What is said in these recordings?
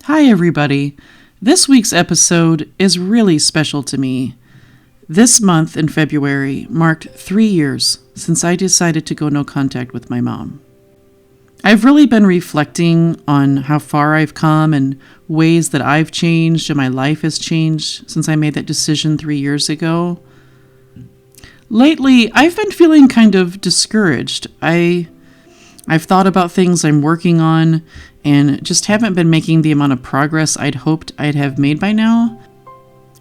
Hi, everybody. This week's episode is really special to me. This month in February marked 3 years since I decided to go no contact with my mom. I've really been reflecting on how far I've come and ways that I've changed and my life has changed since I made that decision 3 years ago. Lately, I've been feeling kind of discouraged. I've thought about things I'm working on and just haven't been making the amount of progress I'd hoped I'd have made by now.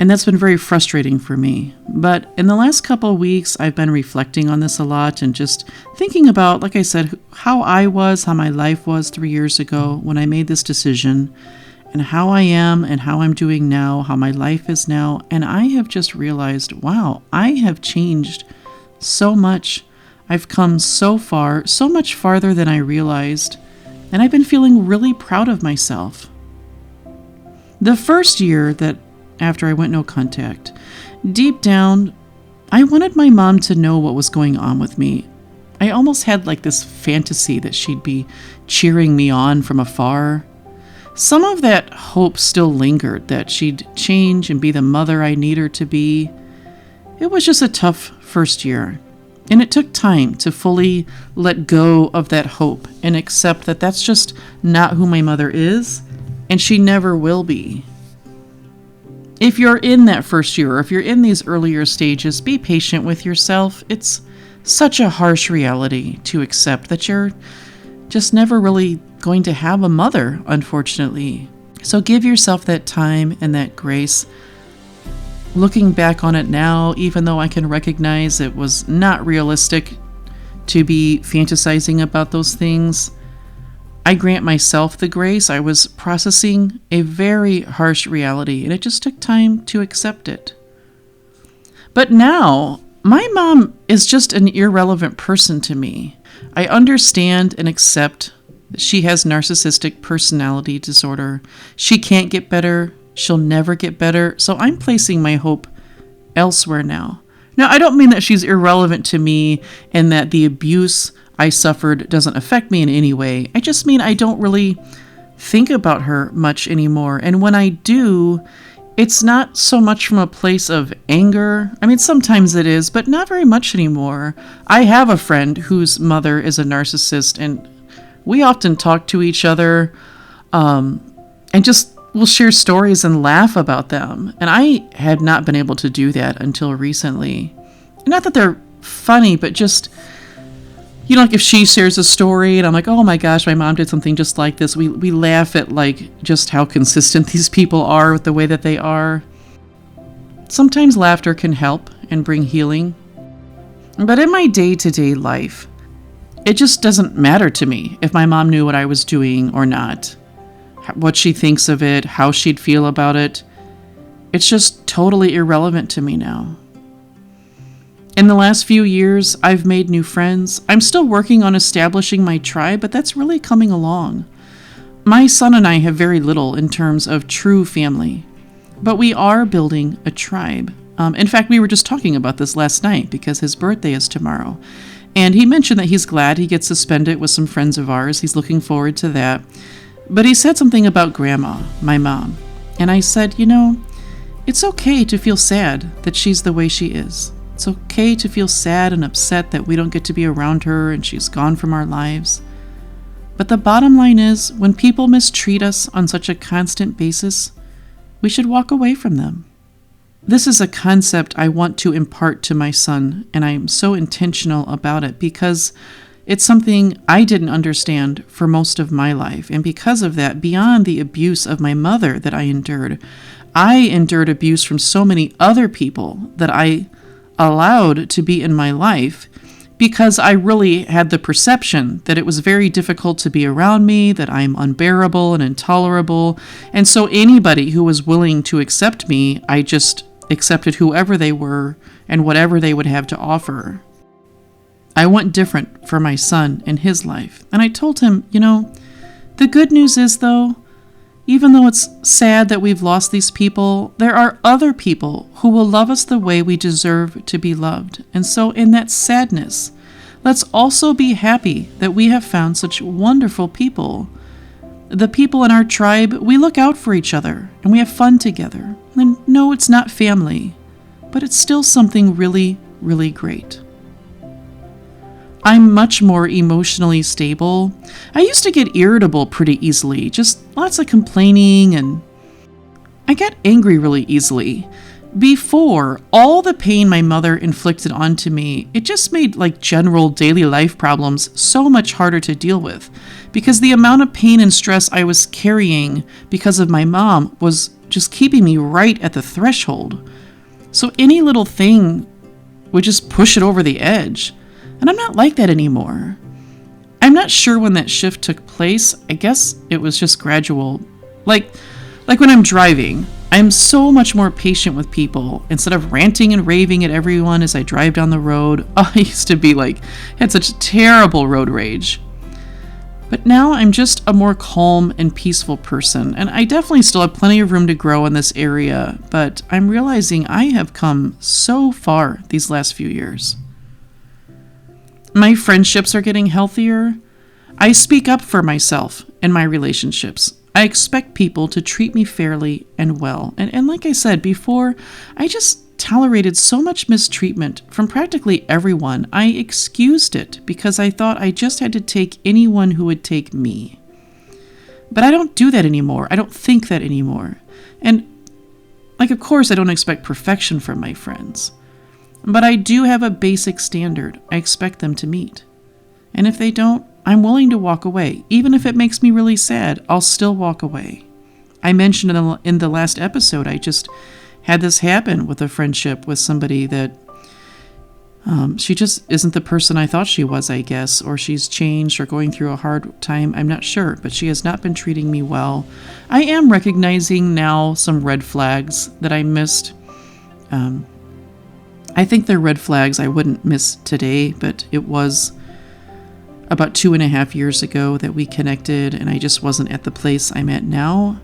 And that's been very frustrating for me. But in the last couple of weeks, I've been reflecting on this a lot and just thinking about, like I said, how my life was 3 years ago when I made this decision, and how I am and how I'm doing now, how my life is now. And I have just realized, wow, I have changed so much. I've come so far, so much farther than I realized, and I've been feeling really proud of myself. The first year that after I went no contact, deep down, I wanted my mom to know what was going on with me. I almost had like this fantasy that she'd be cheering me on from afar. Some of that hope still lingered, that she'd change and be the mother I need her to be. It was just a tough first year. And it took time to fully let go of that hope and accept that that's just not who my mother is, and she never will be. If you're in that first year, or if you're in these earlier stages, be patient with yourself. It's such a harsh reality to accept that you're just never really going to have a mother, unfortunately. So give yourself that time and that grace. Looking back on it now, even though I can recognize it was not realistic to be fantasizing about those things, I grant myself the grace. I was processing a very harsh reality, and it just took time to accept it. But now, my mom is just an irrelevant person to me. I understand and accept that she has narcissistic personality disorder. She can't get better. She'll never get better, so I'm placing my hope elsewhere now. Now, I don't mean that she's irrelevant to me and that the abuse I suffered doesn't affect me in any way. I just mean I don't really think about her much anymore. And when I do, it's not so much from a place of anger. I mean, sometimes it is, but not very much anymore. I have a friend whose mother is a narcissist, and we often talk to each other and just we'll share stories and laugh about them. And I had not been able to do that until recently. Not that they're funny, but just, like if she shares a story and I'm like, oh my gosh, my mom did something just like this. We laugh at like just how consistent these people are with the way that they are. Sometimes laughter can help and bring healing. But in my day-to-day life, it just doesn't matter to me if my mom knew what I was doing or not. What she thinks of it, how she'd feel about it. It's just totally irrelevant to me now. In the last few years, I've made new friends. I'm still working on establishing my tribe, but that's really coming along. My son and I have very little in terms of true family, but we are building a tribe. In fact, we were just talking about this last night because his birthday is tomorrow. And he mentioned that he's glad he gets to spend it with some friends of ours. He's looking forward to that. But he said something about Grandma, my mom. And I said, it's okay to feel sad that she's the way she is. It's okay to feel sad and upset that we don't get to be around her and she's gone from our lives. But the bottom line is, when people mistreat us on such a constant basis, we should walk away from them. This is a concept I want to impart to my son, and I'm so intentional about it because it's something I didn't understand for most of my life. And because of that, beyond the abuse of my mother that I endured abuse from so many other people that I allowed to be in my life because I really had the perception that it was very difficult to be around me, that I'm unbearable and intolerable. And so anybody who was willing to accept me, I just accepted whoever they were and whatever they would have to offer. I want different for my son and his life. And I told him, the good news is, though, even though it's sad that we've lost these people, there are other people who will love us the way we deserve to be loved. And so in that sadness, let's also be happy that we have found such wonderful people The people in our tribe, we look out for each other and we have fun together. And no, it's not family, but it's still something really, really great. I'm much more emotionally stable. I used to get irritable pretty easily, just lots of complaining, and I get angry really easily. Before, all the pain my mother inflicted onto me, it just made general daily life problems so much harder to deal with, because the amount of pain and stress I was carrying because of my mom was just keeping me right at the threshold. So any little thing would just push it over the edge. And I'm not like that anymore. I'm not sure when that shift took place. I guess it was just gradual. Like when I'm driving, I'm so much more patient with people. Instead of ranting and raving at everyone as I drive down the road, I used to be had such terrible road rage. But now I'm just a more calm and peaceful person, and I definitely still have plenty of room to grow in this area, but I'm realizing I have come so far these last few years. My friendships are getting healthier. I speak up for myself and my relationships. I expect people to treat me fairly and well. And like I said before, I just tolerated so much mistreatment from practically everyone. I excused it because I thought I just had to take anyone who would take me. But I don't do that anymore. I don't think that anymore. And of course, I don't expect perfection from my friends. But I do have a basic standard I expect them to meet. And if they don't, I'm willing to walk away. Even if it makes me really sad, I'll still walk away. I mentioned in the last episode, I just had this happen with a friendship with somebody that she just isn't the person I thought she was, I guess, or she's changed or going through a hard time. I'm not sure, but she has not been treating me well. I am recognizing now some red flags that I missed. I think they're red flags I wouldn't miss today, but it was about 2.5 years ago that we connected, and I just wasn't at the place I'm at now.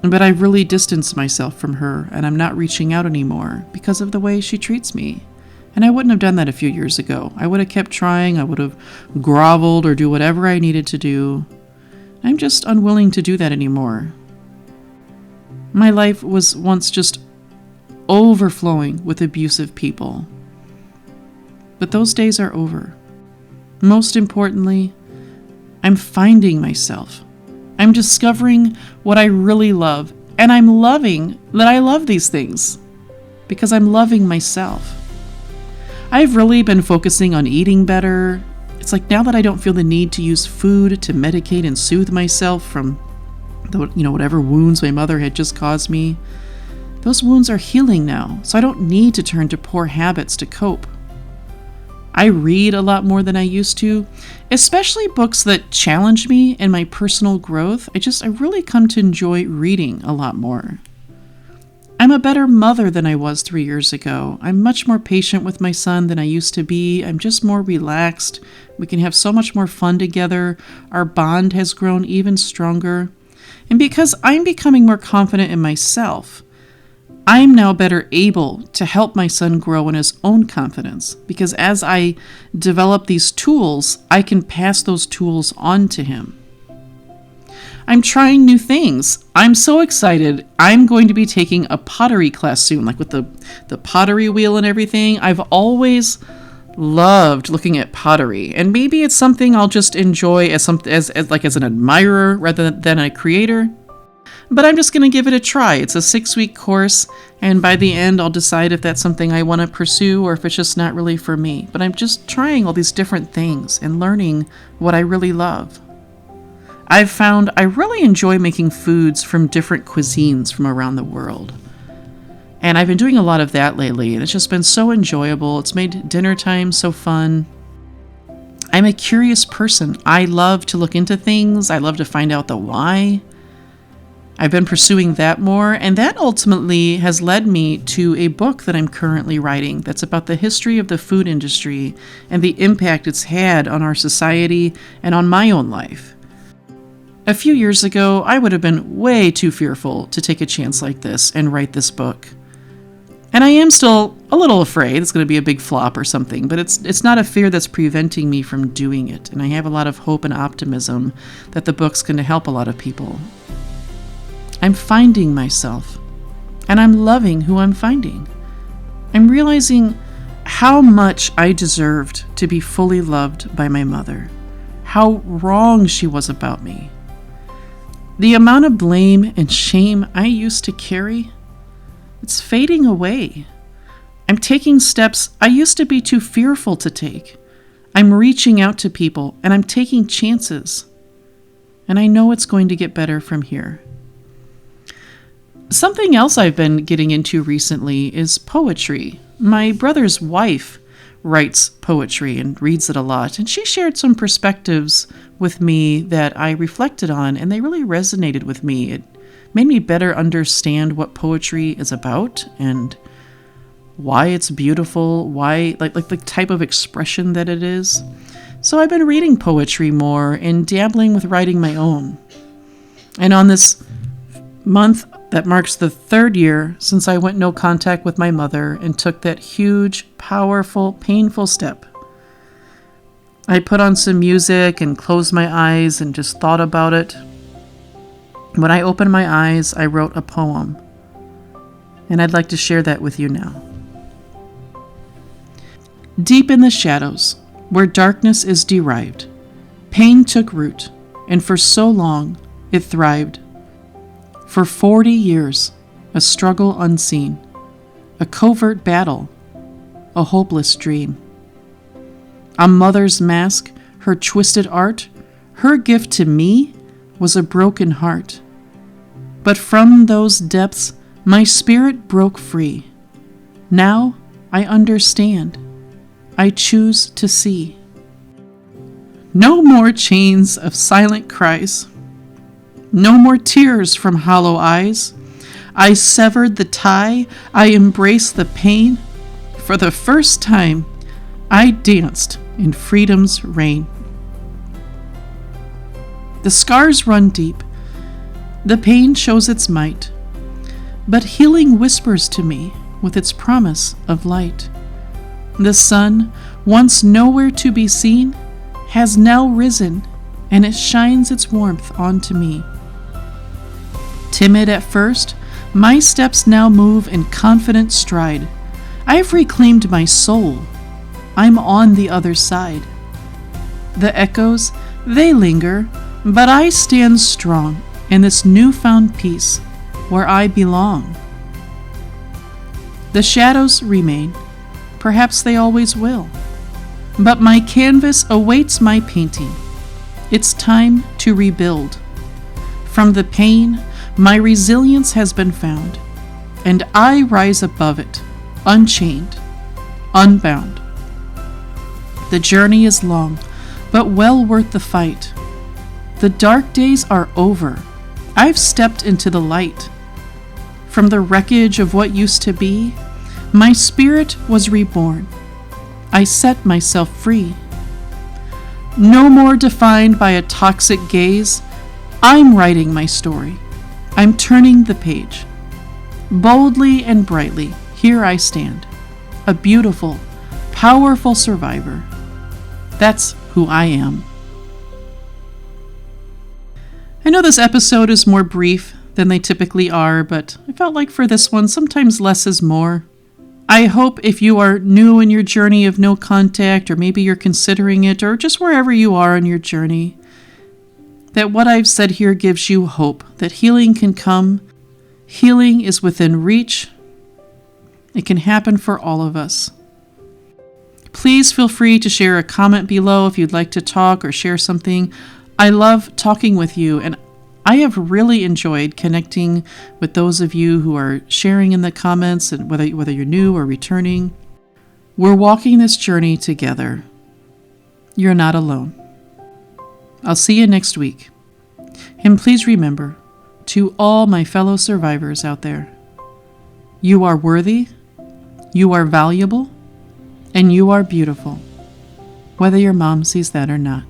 But I really distanced myself from her, and I'm not reaching out anymore because of the way she treats me. And I wouldn't have done that a few years ago. I would have kept trying. I would have groveled or do whatever I needed to do. I'm just unwilling to do that anymore. My life was once just overflowing with abusive people. But those days are over. Most importantly, I'm finding myself. I'm discovering what I really love, and I'm loving that I love these things because I'm loving myself. I've really been focusing on eating better. It's now that I don't feel the need to use food to medicate and soothe myself from whatever wounds my mother had just caused me. Those wounds are healing now, so I don't need to turn to poor habits to cope. I read a lot more than I used to, especially books that challenge me in my personal growth. I really come to enjoy reading a lot more. I'm a better mother than I was 3 years ago. I'm much more patient with my son than I used to be. I'm just more relaxed. We can have so much more fun together. Our bond has grown even stronger. And because I'm becoming more confident in myself, I'm now better able to help my son grow in his own confidence, because as I develop these tools, I can pass those tools on to him. I'm trying new things. I'm so excited. I'm going to be taking a pottery class soon, with the pottery wheel and everything. I've always loved looking at pottery, and maybe it's something I'll just enjoy as an admirer rather than a creator. But I'm just going to give it a try. It's a 6-week course, and by the end, I'll decide if that's something I want to pursue or if it's just not really for me. But I'm just trying all these different things and learning what I really love. I've found I really enjoy making foods from different cuisines from around the world. And I've been doing a lot of that lately, and it's just been so enjoyable. It's made dinner time so fun. I'm a curious person. I love to look into things. I love to find out the why. I've been pursuing that more, and that ultimately has led me to a book that I'm currently writing that's about the history of the food industry and the impact it's had on our society and on my own life. A few years ago, I would have been way too fearful to take a chance like this and write this book. And I am still a little afraid it's going to be a big flop or something, but it's not a fear that's preventing me from doing it. And I have a lot of hope and optimism that the book's going to help a lot of people. I'm finding myself, and I'm loving who I'm finding. I'm realizing how much I deserved to be fully loved by my mother, how wrong she was about me. The amount of blame and shame I used to carry, it's fading away. I'm taking steps I used to be too fearful to take. I'm reaching out to people, and I'm taking chances. And I know it's going to get better from here. Something else I've been getting into recently is poetry. My brother's wife writes poetry and reads it a lot, and she shared some perspectives with me that I reflected on, and they really resonated with me. It made me better understand what poetry is about and why it's beautiful, why like the type of expression that it is. So I've been reading poetry more and dabbling with writing my own. And on this month that marks the 3rd year since I went no contact with my mother and took that huge, powerful, painful step, I put on some music and closed my eyes and just thought about it. When I opened my eyes, I wrote a poem, and I'd like to share that with you now. Deep in the shadows, where darkness is derived, pain took root, and for so long it thrived. For 40 years, a struggle unseen, a covert battle, a hopeless dream. A mother's mask, her twisted art, her gift to me was a broken heart. But from those depths, my spirit broke free. Now I understand. I choose to see. No more chains of silent cries. No more tears from hollow eyes. I severed the tie. I embraced the pain. For the first time, I danced in freedom's rain. The scars run deep. The pain shows its might. But healing whispers to me with its promise of light. The sun, once nowhere to be seen, has now risen, and it shines its warmth onto me. Timid at first, my steps now move in confident stride. I've reclaimed my soul. I'm on the other side. The echoes, they linger, but I stand strong in this newfound peace where I belong. The shadows remain, perhaps they always will, but my canvas awaits my painting. It's time to rebuild. From the pain, my resilience has been found, and I rise above it, unchained, unbound. The journey is long, but well worth the fight. The dark days are over. I've stepped into the light. From the wreckage of what used to be, my spirit was reborn. I set myself free. No more defined by a toxic gaze, I'm writing my story. I'm turning the page. Boldly and brightly, here I stand, a beautiful, powerful survivor. That's who I am. I know this episode is more brief than they typically are, but I felt like for this one, sometimes less is more. I hope if you are new in your journey of no contact, or maybe you're considering it, or just wherever you are on your journey, that what I've said here gives you hope, that healing can come. Healing is within reach. It can happen for all of us. Please feel free to share a comment below if you'd like to talk or share something. I love talking with you, and I have really enjoyed connecting with those of you who are sharing in the comments, and whether you're new or returning. We're walking this journey together. You're not alone. I'll see you next week. And please remember, to all my fellow survivors out there, you are worthy, you are valuable, and you are beautiful, whether your mom sees that or not.